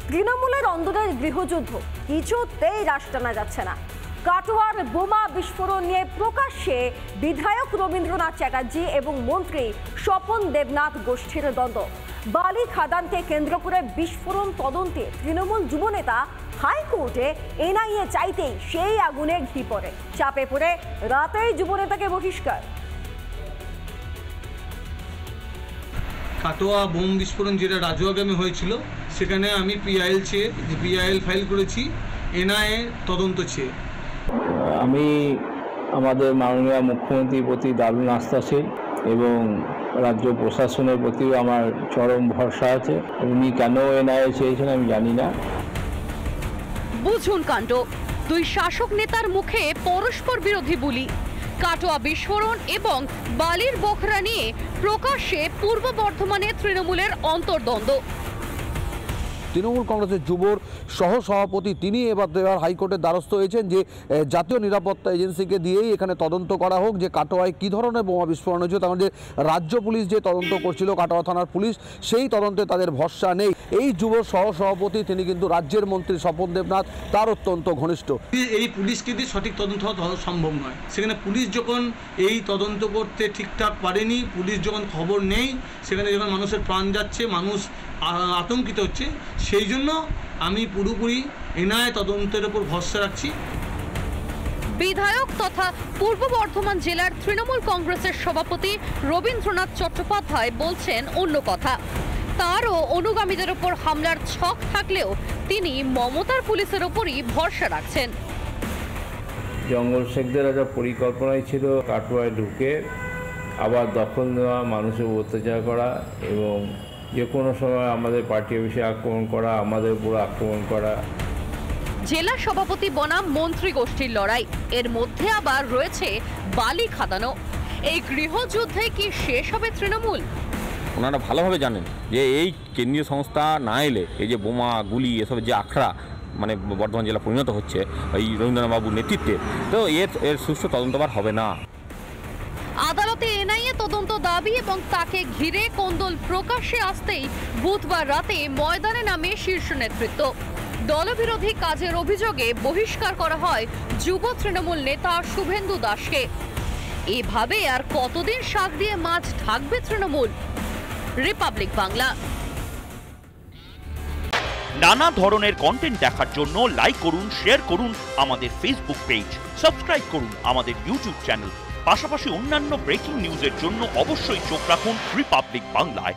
তৃণমূলের অন্দরের গৃহযুদ্ধ কিছুতেই রাশ টানা যাচ্ছে না। কাটোয়ার বোমা বিস্ফোরণ নিয়ে প্রকাশ্যে বিধায়ক রবীন্দ্রনাথ চ্যাটার্জি এবং মন্ত্রী স্বপন দেবনাথ গোষ্ঠীর দ্বন্দ্ব। বালি খাদানকে কেন্দ্র করে বিস্ফোরণ তদন্তে তৃণমূল যুবনেতা হাইকোর্টে এনআইএ চাইতেই সেই আগুনে ঘি পড়ে। চাপে পড়ে রাতেই যুবনেতাকে বহিষ্কার। কাটোয়া বোম বিস্ফোরণ যেটা রাজুয়াগ্রামে হয়েছিল, সেখানে আমি পিআইএল ফাইল করেছি এনআইএ তদন্ত চেয়ে। আমি আমাদের মাননীয় মুখ্যমন্ত্রীর প্রতি দারুণ আস্থাশীল এবং রাজ্য প্রশাসনের প্রতিও আমার চরম ভরসা আছে। উনি কেন এনআইএ চেয়েছেন আমি জানি না। বুঝুন কাণ্ড, দুই শাসক নেতার মুখে পরস্পর বিরোধী বুলি। কাটোয়া বিস্ফোরণ এবং বালির বখরা নিয়ে প্রকাশ্যে পূর্ব বর্ধমানে তৃণমূলের অন্তর্দ্বন্দ্ব। তৃণমূল কংগ্রেসের যুবর সহসভাপতি তিনি এবার হাইকোর্টের দ্বারস্থ হয়েছেন যে জাতীয় নিরাপত্তা এজেন্সিকে দিয়েই এখানে তদন্ত করা হোক যে কাটোয়ায় কী ধরনের বোমা বিস্ফোরণ হয়েছে। তার মধ্যে রাজ্য পুলিশ যে তদন্ত করছিল, কাটোয়া থানার পুলিশ, সেই তদন্তে তাদের ভরসা নেই। এই যুবর সহসভাপতি তিনি কিন্তু রাজ্যের মন্ত্রী স্বপন দেবনাথ, তার অত্যন্ত ঘনিষ্ঠ। এই পুলিশকে দিয়ে সঠিক তদন্ত হওয়া সম্ভব নয়। সেখানে পুলিশ যখন এই তদন্ত করতে ঠিকঠাক পারেনি, পুলিশ যখন খবর নেই, সেখানে যখন মানুষের প্রাণ যাচ্ছে, মানুষ আতঙ্কিত হচ্ছে, সেই জন্য আমি পুরোপুরি এনআইএ তদন্তের উপর ভরসা রাখছি। বিধায়ক তথা পূর্ব বর্ধমান জেলার তৃণমূল কংগ্রেসের সভাপতি রবীন্দ্রনাথ চট্টোপাধ্যায় বলছেন অন্য কথা। তারও অনুগামীদের উপর হামলার ছক থাকলেও তিনি মমতার পুলিশের উপরই ভরসা রাখছেন। জঙ্গল শেখদের একটা পরিকল্পনাই ছিল কাটোয়ায় ঢুকে আবার দখল নেওয়া, মানুষের অত্যাচার করা এবং যে কোনো সময় আমাদের পার্টি অফিসে আক্রমণ করা, আমাদের উপর আক্রমণ করা। জেলা সভাপতি বনাম মন্ত্রী গোষ্ঠীর লড়াই, এর মধ্যে আবার রয়েছে বালি খাদানো। এই গৃহযুদ্ধে কি শেষ হবে তৃণমূল? ওনারা ভালোভাবে জানেন যে এই কেন্দ্রীয় সংস্থা না এলে এই যে বোমা গুলি এসব যে আখড়া মানে বর্ধমান জেলা পরিণত হচ্ছে এই রবীন্দ্রনাথ বাবুর নেতৃত্বে, তো এর সুষ্ঠু তদন্তবার হবে না। আদালতে এনআইএ তদন্ত দাবি এবং তাকে ঘিরে কোন্দল প্রকাশ্যে আসতেই বুধবার রাতে ময়দানে নামে শীর্ষ নেতৃত্ব। দলবিরোধী কাজের অভিযোগে বহিষ্কার করা হয় যুব তৃণমূল নেতা শুভেন্দু দাসকে। এভাবে আর কতদিন শাক দিয়ে মাছ ঢাকবে তৃণমূল? রিপাবলিক বাংলা। নানা ধরনের কন্টেন্ট দেখার জন্য লাইক করুন, শেয়ার করুন আমাদের ফেসবুক পেজ, সাবস্ক্রাইব করুন আমাদের ইউটিউব চ্যানেল। পাশাপাশি অন্যান্য ব্রেকিং নিউজের জন্য অবশ্যই চোখ রাখুন রিপাবলিক বাংলায়।